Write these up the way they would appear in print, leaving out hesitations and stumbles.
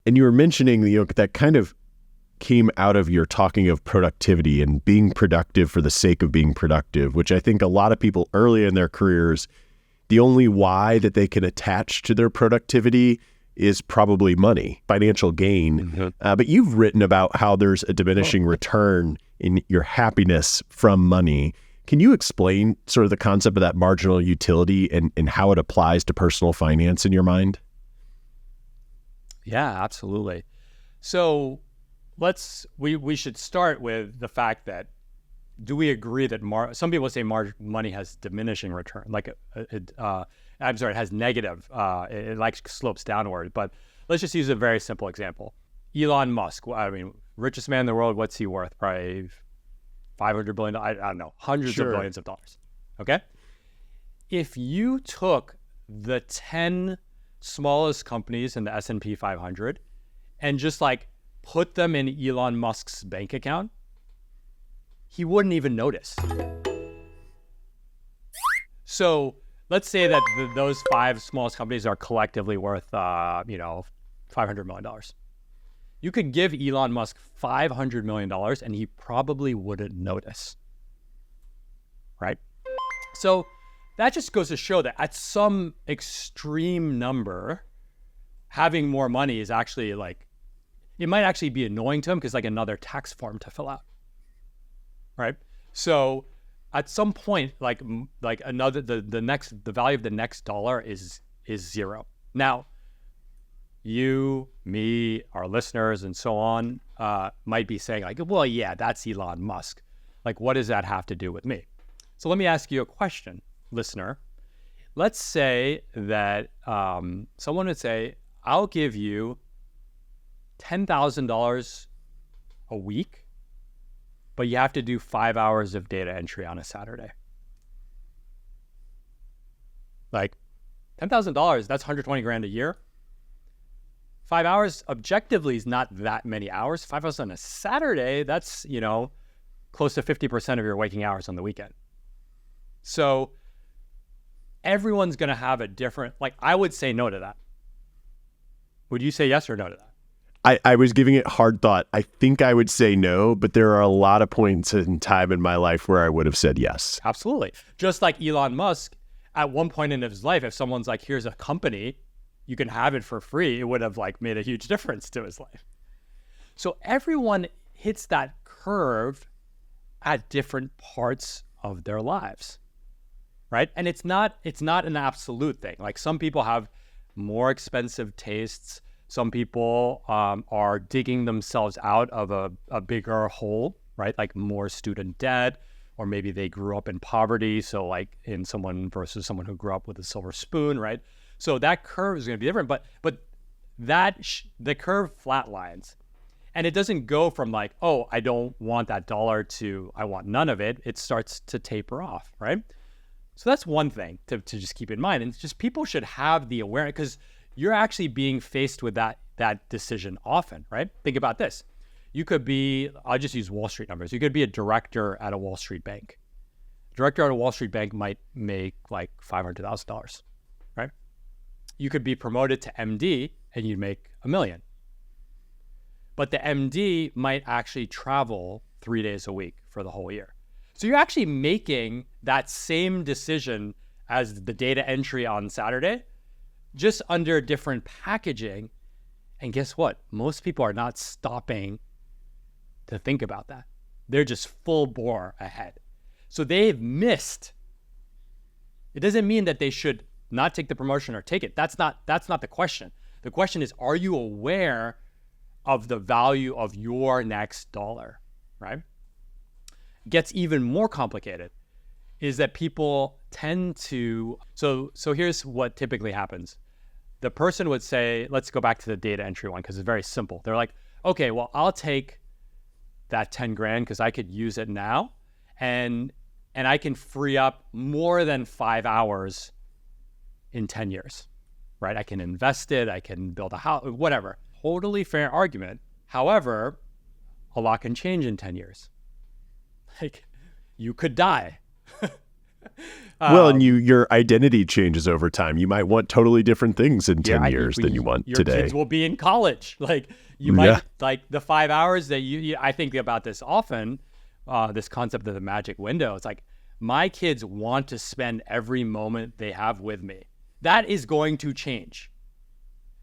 And you were mentioning, that kind of came out of your talking of productivity and being productive for the sake of being productive, which I think a lot of people early in their careers, the only why that they can attach to their productivity is probably money, financial gain. Mm-hmm. But you've written about how there's a diminishing return in your happiness from money. Can you explain sort of the concept of that marginal utility and how it applies to personal finance in your mind? Yeah, absolutely. So we should start with the fact that, do we agree that some people say money has diminishing return, like it has negative, it like slopes downward. But let's just use a very simple example. Elon Musk, richest man in the world, what's he worth? Probably $500 billion, I don't know, hundreds of billions of dollars. Okay? If you took the 10 smallest companies in the S&P 500 and just put them in Elon Musk's bank account, he wouldn't even notice. So let's say that those 5 smallest companies are collectively worth, $500 million. You could give Elon Musk $500 million and he probably wouldn't notice, right? So that just goes to show that at some extreme number, having more money is actually it might actually be annoying to him because another tax form to fill out, right? So at some point, the value of the next dollar is zero. Now, you, me, our listeners, and so on might be saying well, yeah, that's Elon Musk. What does that have to do with me? So let me ask you a question, listener. Let's say that someone would say, I'll give you $10,000 a week, but you have to do 5 hours of data entry on a Saturday. $10,000, that's $120,000 a year. 5 hours objectively is not that many hours. 5 hours on a Saturday, that's, close to 50% of your waking hours on the weekend. So everyone's going to have a different, I would say no to that. Would you say yes or no to that? I was giving it hard thought. I think I would say no, but there are a lot of points in time in my life where I would have said yes. Absolutely. Just like Elon Musk, at one point in his life, if someone's here's a company, you can have it for free, it would have made a huge difference to his life. So everyone hits that curve at different parts of their lives, right? And it's not an absolute thing. Some people have more expensive tastes. Some people are digging themselves out of a bigger hole, right? More student debt, or maybe they grew up in poverty. So in someone versus someone who grew up with a silver spoon, right? So that curve is going to be different, but the curve flatlines, and it doesn't go from oh, I don't want that dollar to I want none of it. It starts to taper off, right? So that's one thing to just keep in mind, and it's just people should have the awareness, because you're actually being faced with that decision often, right? Think about this. You could be, I'll just use Wall Street numbers. You could be a director at a Wall Street bank. A director at a Wall Street bank might make $500,000, right? You could be promoted to MD and you'd make $1 million. But the MD might actually travel 3 days a week for the whole year. So you're actually making that same decision as the data entry on Saturday, just under different packaging. And guess what? Most people are not stopping to think about that. They're just full bore ahead. So they've missed. It doesn't mean that they should not take the promotion or take it. That's not the question. The question is, are you aware of the value of your next dollar, right? It gets even more complicated is that people tend to, so here's what typically happens. The person would say, let's go back to the data entry one because it's very simple. They're like, okay, well, I'll take that 10 grand because I could use it now and I can free up more than 5 hours in 10 years, right? I can invest it, I can build a house, whatever. Totally fair argument. However, a lot can change in 10 years. You could die. Well, and your identity changes over time. You might want totally different things in 10 years than you want today. Your kids will be in college. Like you might like the 5 hours that I think about this often, this concept of the magic window. It's like my kids want to spend every moment they have with me. That is going to change.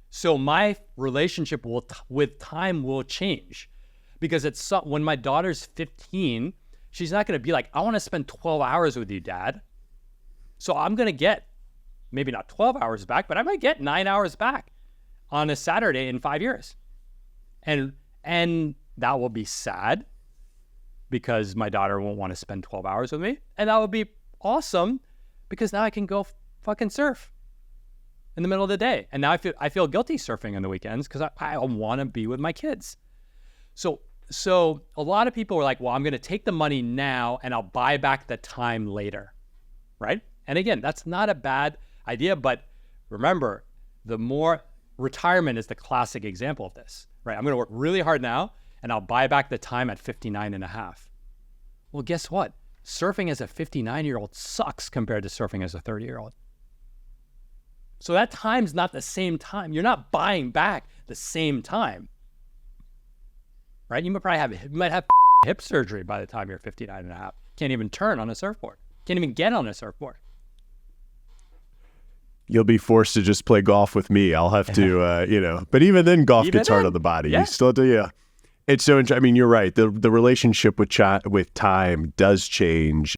So my relationship with time will change because when my daughter's 15, she's not going to be like, I want to spend 12 hours with you, Dad. So I'm going to get maybe not 12 hours back, but I might get 9 hours back on a Saturday in 5 years. And that will be sad because my daughter won't want to spend 12 hours with me. And that would be awesome because now I can go fucking surf in the middle of the day. And now I feel guilty surfing on the weekends because I want to be with my kids. So a lot of people are like, well, I'm going to take the money now and I'll buy back the time later, right? And again, that's not a bad idea, but remember, retirement is the classic example of this, right? I'm going to work really hard now and I'll buy back the time at 59 and a half. Well, guess what? Surfing as a 59-year-old sucks compared to surfing as a 30-year-old. So that time's not the same time. You're not buying back the same time, right? You might have hip surgery by the time you're 59 and a half. Can't even turn on a surfboard. Can't even get on a surfboard. You'll be forced to just play golf with me. I'll have to, but even then golf gets hard on the body. Yeah. You still do, yeah. It's so, I mean, you're right. The relationship with time does change.